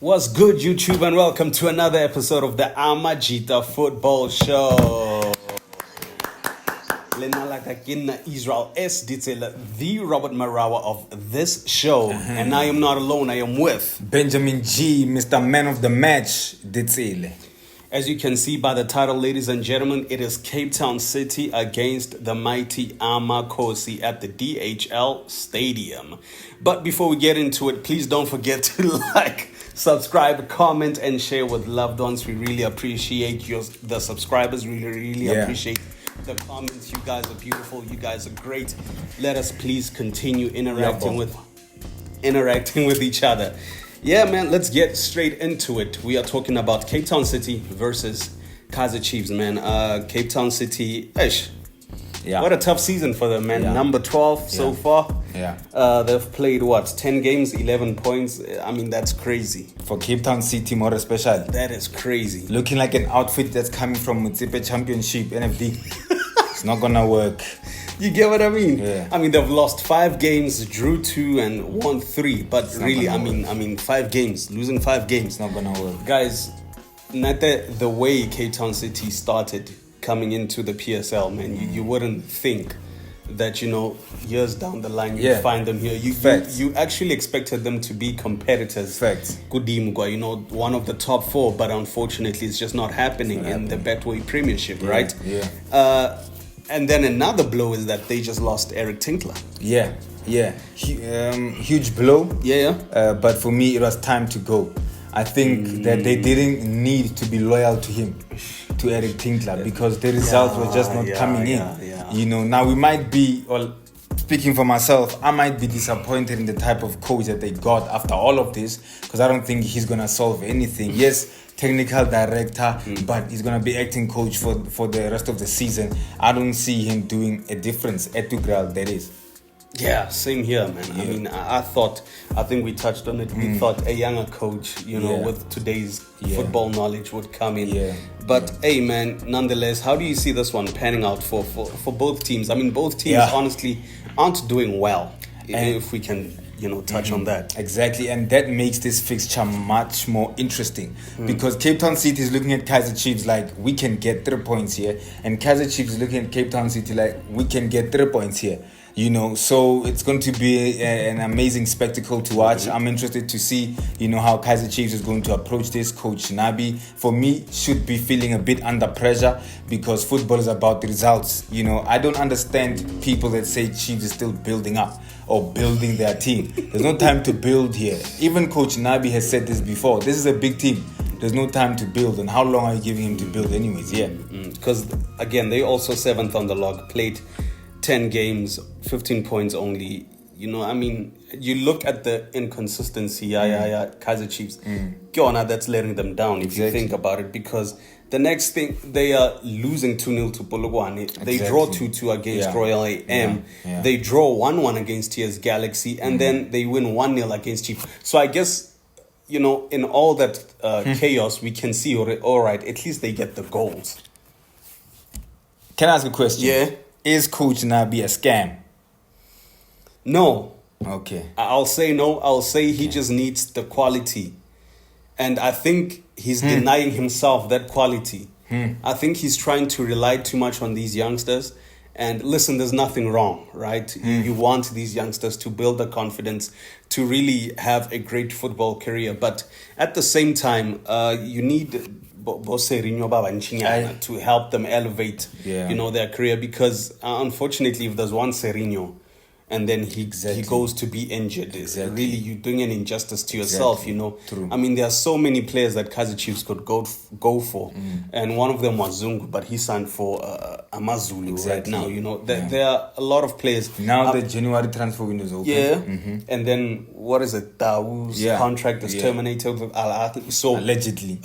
What's good, YouTube, and welcome to another episode of the Amajita Football Show. Israel S. Detail, the Robert Marawa of this show. And I am not alone, I am with Benjamin G, Mr. Man of the Match, Detail. As you can see by the title, ladies and gentlemen, it is Cape Town City against the mighty Amakhosi at the DHL Stadium. But before we get into it, please don't forget to like, subscribe, comment, and share with loved ones. We really appreciate the subscribers. Really appreciate the comments. You guys are beautiful. You guys are great. Let us please continue interacting with each other. Yeah, man, let's get straight into it. We are talking about Cape Town City versus Kazier Chiefs, man. Cape Town City, what a tough season for them, man. Number 12 so far. They've played, 10 games, 11 points. I mean, that's crazy. For Cape Town City, more especially. That is crazy. Looking like an outfit that's coming from Motsepe Championship, NFD. It's not gonna work. You get what I mean? Yeah. I mean, they've lost 5 games, drew 2 and won 3. But really, I mean, 5 games, losing 5 games. It's not gonna work. Guys, not the way Cape Town City started coming into the PSL, man, you wouldn't think that, years down the line you'd find them here. You actually expected them to be competitors. Facts. Kudimgwa, one of the top 4, but unfortunately it's just not happening in the Betway Premiership, right? Yeah. And then another blow is that they just lost Eric Tinkler. Yeah. Huge blow. But for me, it was time to go. I think that they didn't need to be loyal to him, to Eric Tinkler, because the results were just not coming in. Now we might be, speaking for myself, I might be disappointed in the type of coach that they got after all of this, because I don't think he's going to solve anything. Yes, technical director, but he's going to be acting coach for the rest of the season. I don't see him doing a difference at Tugral, that is. Yeah, same here, man. Yeah. I mean, I think we touched on it. We thought a younger coach, with today's football knowledge would come in. Yeah. But hey, man, nonetheless, how do you see this one panning out for both teams? I mean, both teams honestly aren't doing well, if we can, touch on that. Exactly, and that makes this fixture much more interesting because Cape Town City is looking at Kazier Chiefs like, we can get 3 points here, and Kazier Chiefs is looking at Cape Town City like, we can get 3 points here. So it's going to be an amazing spectacle to watch. I'm interested to see, how Kazier Chiefs is going to approach this. Coach Nabi, for me, should be feeling a bit under pressure because football is about the results. I don't understand people that say Chiefs is still building up or building their team. There's no time to build here. Even Coach Nabi has said this before. This is a big team. There's no time to build. And how long are you giving him to build anyways? Because, again, they also 7th on the log, played 10 games, 15 points only. You look at the inconsistency, Kazier Chiefs. Kiona, that's letting them down if you think about it, because the next thing, they are losing 2-0 to Polokwane. They draw 2-2 against Royal AM. They draw 1-1 against TS Galaxy, and then they win 1-0 against Chiefs. So I guess, in all that chaos, we can see, all right, at least they get the goals. Can I ask a question? Yeah. Is Coach Nabi a scam? No. Okay. I'll say no. I'll say he just needs the quality. And I think he's denying himself that quality. I think he's trying to rely too much on these youngsters. And listen, there's nothing wrong, right? You want these youngsters to build the confidence to really have a great football career. But at the same time, you need to help them elevate, their career, because unfortunately, if there's one Serino and then he goes to be injured, really you're doing an injustice to yourself. True. I mean, there are so many players that Kazier Chiefs could go for, and one of them was Zungu, but he signed for Amazulu right now. There are a lot of players now. The January transfer window is open. And then what is it? Dawo's contract is terminated with Al Ahly. So allegedly,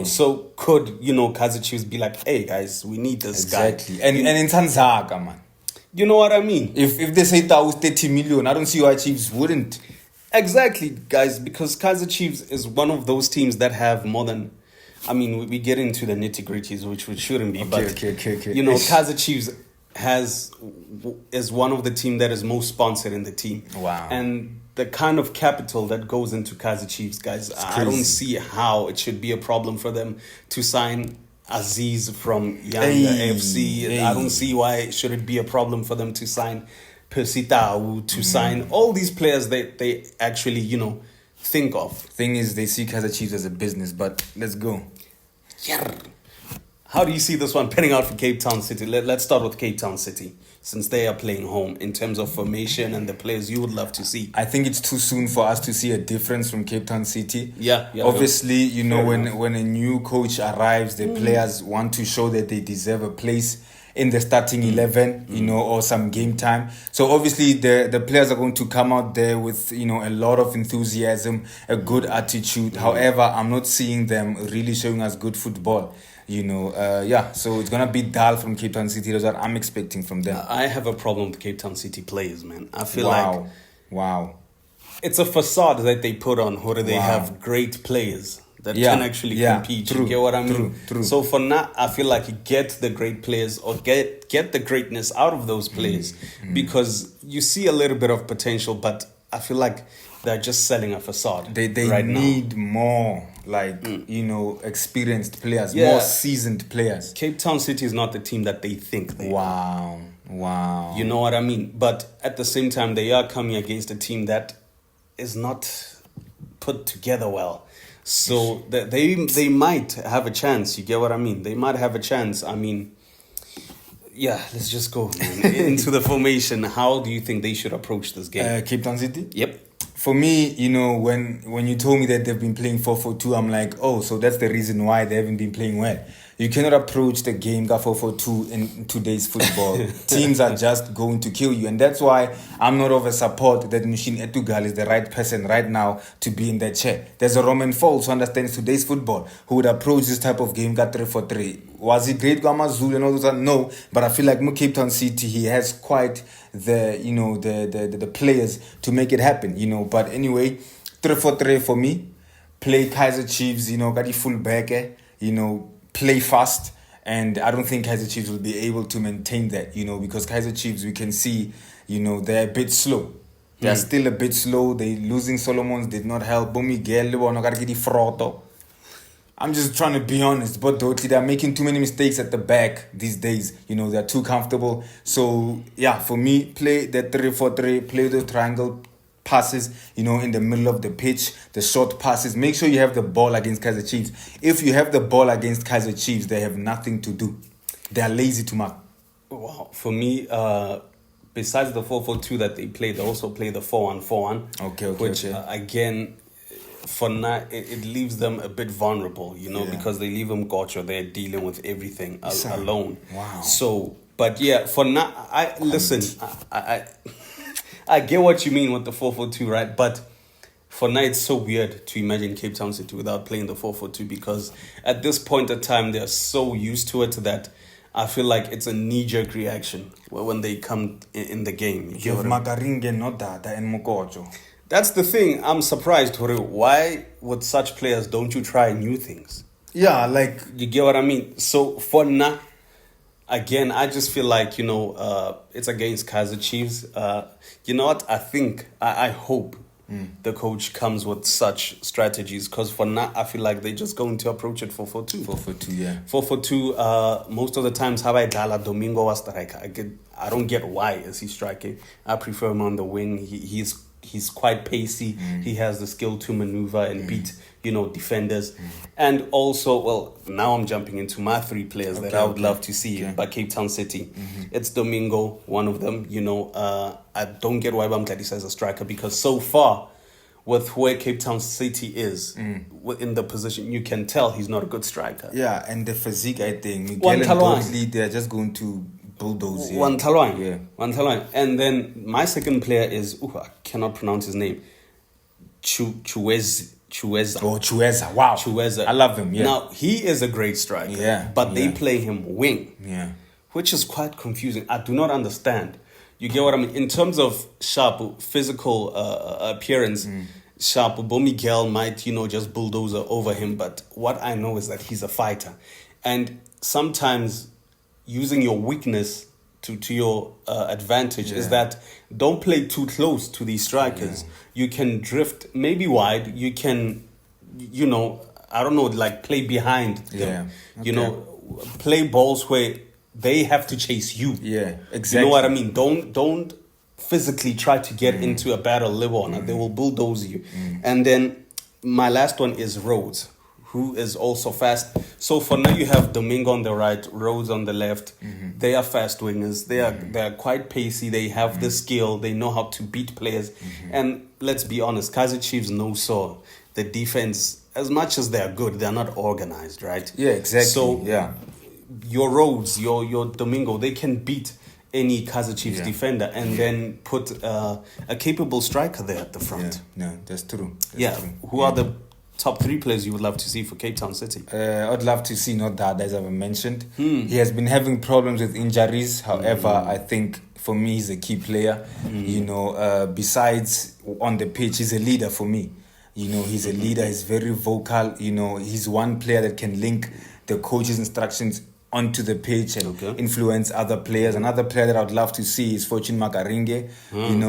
so could Kazier Chiefs be like, hey guys, we need this guy, and in Tanzania, man. You know what I mean? If they say Dawo's 30 million, I don't see why Chiefs wouldn't. Exactly, guys, because Kazier Chiefs is one of those teams that have more than, we get into the nitty-gritties, which we shouldn't be, but okay. Kazier Chiefs is one of the team that is most sponsored in the team. Wow. And the kind of capital that goes into Kazier Chiefs, guys, I don't see how it should be a problem for them to sign Aziz from Yanga FC. I don't see why it should be a problem for them to sign Percy Tau, to sign all these players that they actually, think of. Thing is, they see Kazier Chiefs as a business, but let's go. Yeah. How do you see this one panning out for Cape Town City? Let's start with Cape Town City, since they are playing home, in terms of formation and the players you would love to see. I think it's too soon for us to see a difference from Cape Town City. Yeah. Obviously, when a new coach arrives, the players want to show that they deserve a place in the starting 11, or some game time. So obviously the players are going to come out there with, a lot of enthusiasm, a good attitude. However, I'm not seeing them really showing us good football. So it's going to be dull from Cape Town City. That's what I'm expecting from them. I have a problem with Cape Town City players, man. I feel Wow. It's a facade that they put on, or they have great players that can actually compete. True, you get what I mean? True. So for now, I feel like you get the great players, or get the greatness out of those players, because you see a little bit of potential, but I feel like they're just selling a facade. They right need now. More experienced players, more seasoned players. Cape Town City is not the team that they think they are. Wow. You know what I mean? But at the same time, they are coming against a team that is not put together well. So they might have a chance. You get what I mean? They might have a chance. I mean, let's just go, man, into the formation. How do you think they should approach this game? Cape Town City? Yep. For me, when you told me that they've been playing 4-4-2, I'm like, oh, so that's the reason why they haven't been playing well. You cannot approach the game 4-4-2 in today's football. Teams are just going to kill you. And that's why I'm not of a support that Mushin Etugal is the right person right now to be in that chair. There's a Roman Falls who understands today's football, who would approach this type of game 3-4-3. Was he great Gamazul and all those? No, but I feel like Cape Town City, he has quite the players to make it happen, But anyway, 3-4-3 for me. Play Kazier Chiefs, got the full back, play fast, and I don't think Kazier Chiefs will be able to maintain that, because Kazier Chiefs, we can see, they're a bit slow. They're still a bit slow. They losing Solomons did not help. I'm just trying to be honest, but they're making too many mistakes at the back these days. They're too comfortable. So, for me, play that 3-4-3, play the triangle passes, in the middle of the pitch, the short passes. Make sure you have the ball against Kazier Chiefs. If you have the ball against Kazier Chiefs, they have nothing to do. They are lazy to mark. Wow. For me, besides the 4-4-2 that they play, they also play the 4-1-4-1. Okay. Which, again, for now, it leaves them a bit vulnerable, because they leave them Gocho. They're dealing with everything alone. Wow. So, but for now, I get what you mean with the 4-4-2, right? But for now, it's so weird to imagine Cape Town City without playing the 4-4-2, because at this point of time, they're so used to it that I feel like it's a knee-jerk reaction when they come in the game. You have Makaringe, not Dada, and Mokojo. That's the thing. I'm surprised, Hore. Why with such players don't you try new things? Yeah, like... You get what I mean? So for now, again, I just feel like, it's against Kazier Chiefs. You know what? I hope the coach comes with such strategies, because for now, I feel like they're just going to approach it 4-4-2. 4-4-2, yeah. 4-4-2, most of the times, Habai Domingo was striker. I don't get why is he striking. I prefer him on the wing. He's quite pacey. He has the skill to maneuver and beat, defenders. And also, now I'm jumping into my three players that I would love to see by Cape Town City. It's Domingo, one of them. I don't get why Bamkadisa is a striker, because so far, with where Cape Town City is in the position, you can tell he's not a good striker. Yeah, and the physique, I think. Miguel and Bosley, they're just going to bulldoze. One Talwang. And then my second player is, I cannot pronounce his name, Chueza. Oh, Chueza. Wow. Chueza. I love him, yeah. Now, he is a great striker, but they play him wing, which is quite confusing. I do not understand. You get what I mean? In terms of sharp physical appearance, sharp Bo Miguel might, just bulldozer over him. But what I know is that he's a fighter. And sometimes using your weakness to your advantage is that don't play too close to these strikers. You can drift maybe wide. You can, I don't know, like play behind them. Play balls where they have to chase you. Yeah, exactly. You know what I mean? Don't physically try to get into a battle live on. They will bulldoze you. And then my last one is Rhodes, who is also fast. So for now you have Domingo on the right, Rhodes on the left. They are fast wingers. They are quite pacey. They have the skill. They know how to beat players. And let's be honest, Kazier Chiefs know so the defense, as much as they are good, they are not organized, right? Yeah, exactly. So your Rhodes, your Domingo, they can beat any Kazier Chiefs defender and then put a capable striker there at the front. No, that's true. Who are the top 3 players you would love to see for Cape Town City? I'd love to see Nodada, as I've mentioned. He has been having problems with injuries. However, I think for me, he's a key player. Besides on the pitch, he's a leader for me. He's a leader. He's very vocal. He's one player that can link the coach's instructions onto the pitch and influence other players. Another player that I'd love to see is Fortune Makaringe.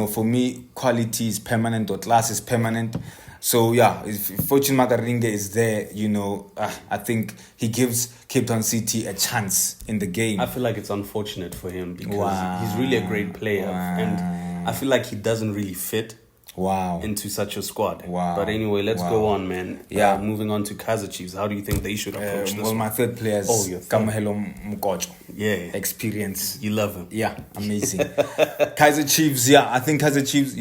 For me, quality is permanent or class is permanent. So if Fortune Makaringe is there, I think he gives Cape Town City a chance in the game. I feel like it's unfortunate for him because he's really a great player and I feel like he doesn't really fit into such a squad. But anyway, let's go on, man. Moving on to Kazier Chiefs. How do you think they should approach this? Well, my third player is Kamahelo Mukocho. Experience. You love him. Yeah, amazing. Kazier Chiefs, I think Kazier Chiefs,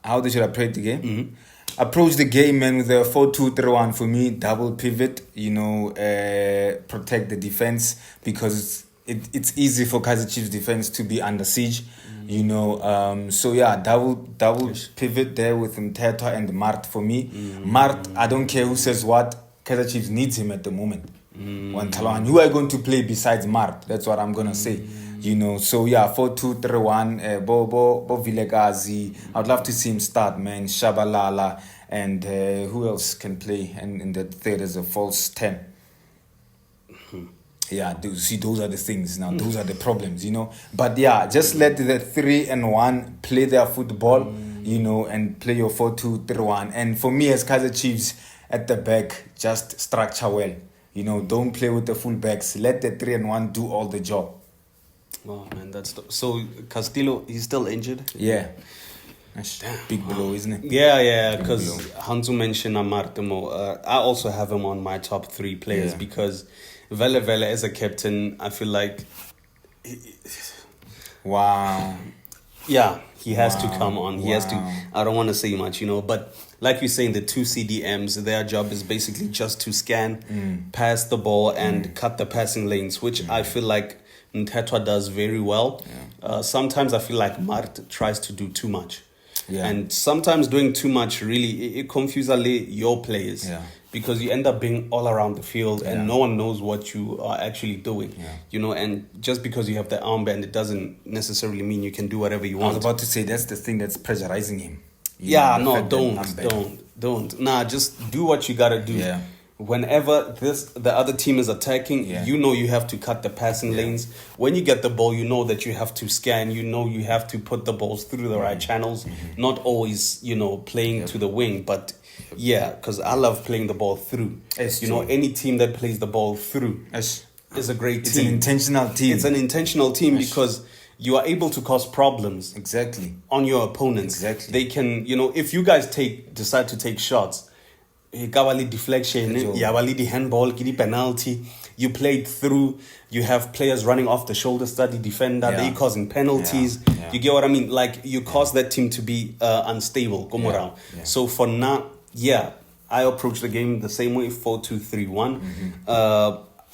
how they should approach the game. Approach the game, man, with a 4-2-3-1 for me, double pivot, protect the defense because it's easy for Kazier Chiefs defense to be under siege. Double pivot there with Mthethwa and Mart for me. Mart, I don't care who says what, Kazier Chiefs needs him at the moment. Who are you going to play besides Mart? That's what I'm gonna say. 4-2-3-1. Bo Vilekazi. I'd love to see him start, man. Shabalala and who else can play? And in the third is a false 10. Those are the things now. Those are the problems, But just let the 3 and 1 play their football, and play your 4-2-3-1. And for me, as Kazier Chiefs at the back, just structure well. Don't play with the full backs. Let the 3 and 1 do all the job. Oh man, so Castillo, he's still injured. That's big blow, isn't it? Because Hansu mentioned Amartemo. I also have him on my top 3 players because Vele as a captain, I feel like he has to come on. He has to. I don't want to say much, but like you're saying, the 2 CDMs, their job is basically just to scan, pass the ball, and cut the passing lanes, which I feel like Mthethwa does very well. Sometimes I feel like Mart tries to do too much. And sometimes doing too much really, it confuses your players. Because you end up being all around the field and no one knows what you are actually doing. And just because you have the armband, it doesn't necessarily mean you can do whatever you want. I was about to say, that's the thing that's pressurizing him. Don't. Just do what you gotta do. Whenever the other team is attacking, you have to cut the passing lanes. When you get the ball, you know that you have to scan. You have to put the balls through the right channels. Not always, playing to the wing, but because I love playing the ball through. Any team that plays the ball through is a great team. It's an intentional team. It's an intentional team because you are able to cause problems on your opponents. They can, if you guys decide to take shots, Kawali deflection, Yawali the handball, Kidi penalty. You played through. You have players running off the shoulder, study defender. They causing penalties. You get what I mean? Like you cause that team to be unstable. So for now, I approach the game the same way, 4-2-3-1.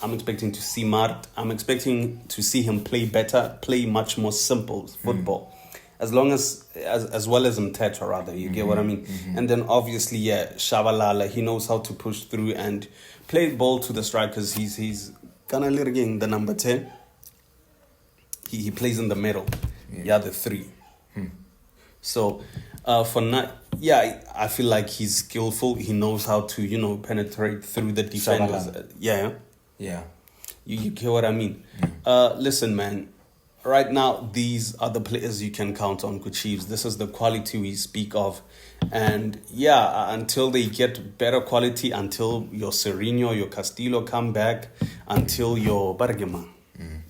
I'm expecting to see Mart. I'm expecting to see him play better, play much more simple football. As well as Mthethwa, rather. You get what I mean? And then obviously, Shabalala, he knows how to push through and play ball to the strikers. He's kind of literally the number 10. He plays in the middle. The 3. So for now, I feel like he's skillful. He knows how to, penetrate through the defenders. You get what I mean? Listen, man. right now, these are the players you can count on for Chiefs. This is the quality we speak of. And yeah, until they get better quality, until your Sereno, your Castillo come back, until your Bargema,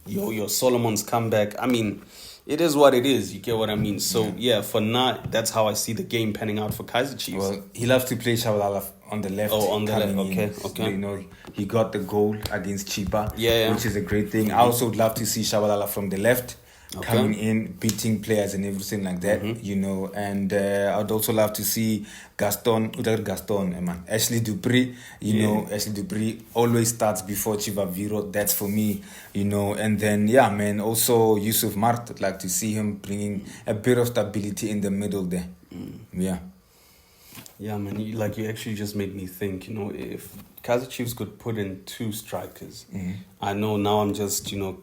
your Solomons come back. I mean, it is what it is. You get what I mean? So yeah, for now, that's how I see the game panning out for Kaizer Chiefs. Well, he loves to play Shabalala on the left. Oh, on the left. coming in. Okay. So, you know, he got the goal against Chipa, Yeah. which is a great thing. I also would love to see Shabalala from the left. Coming in, beating players and everything like that, you know. And I'd also love to see Ashley Dupree, you know. Ashley Dupree always starts before Chiva Viro. That's for me, you know. And then, yeah, man, also Yusuf Mart, I'd like to see him bringing a bit of stability in the middle there. Yeah. Yeah, man, you actually just made me think, you know, if Kaizer Chiefs could put in 2 strikers, I know now I'm just, you know,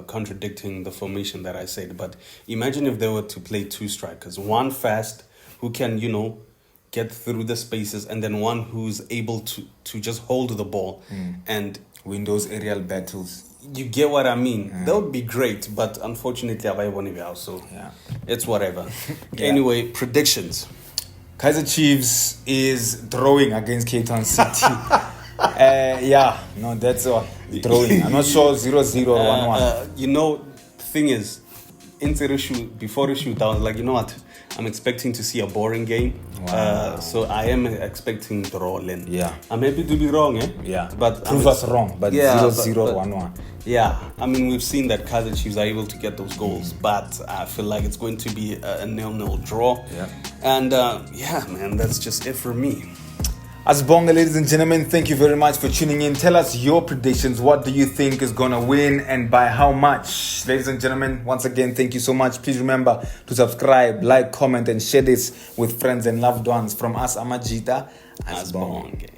contradicting the formation that I said, but imagine if they were to play 2 strikers, one fast who can, you know, get through the spaces, and then one who's able to just hold the ball and win those aerial battles. You get what I mean? That would be great, but unfortunately, so it's whatever. Anyway, predictions. Kaizer Chiefs is drawing against Cape Town City. That's all. Drawing. I'm not sure 0-0 or 1-1. You know, the thing is, before the shoot, I was like, you know what? I'm expecting to see a boring game. Wow. So I am expecting draw. Yeah. I'm happy to be wrong, eh? Yeah. But prove us wrong. But 0-0 or 1-1. Yeah. I mean, we've seen that Kazier Chiefs are able to get those goals, but I feel like it's going to be a 0-0 draw. Yeah. And man, that's just it for me. Asbonga, ladies and gentlemen, thank you very much for tuning in. Tell us your predictions. What do you think is going to win and by how much? Ladies and gentlemen, once again, thank you so much. Please remember to subscribe, like, comment, and share this with friends and loved ones. From us, Amajita, Asbonga.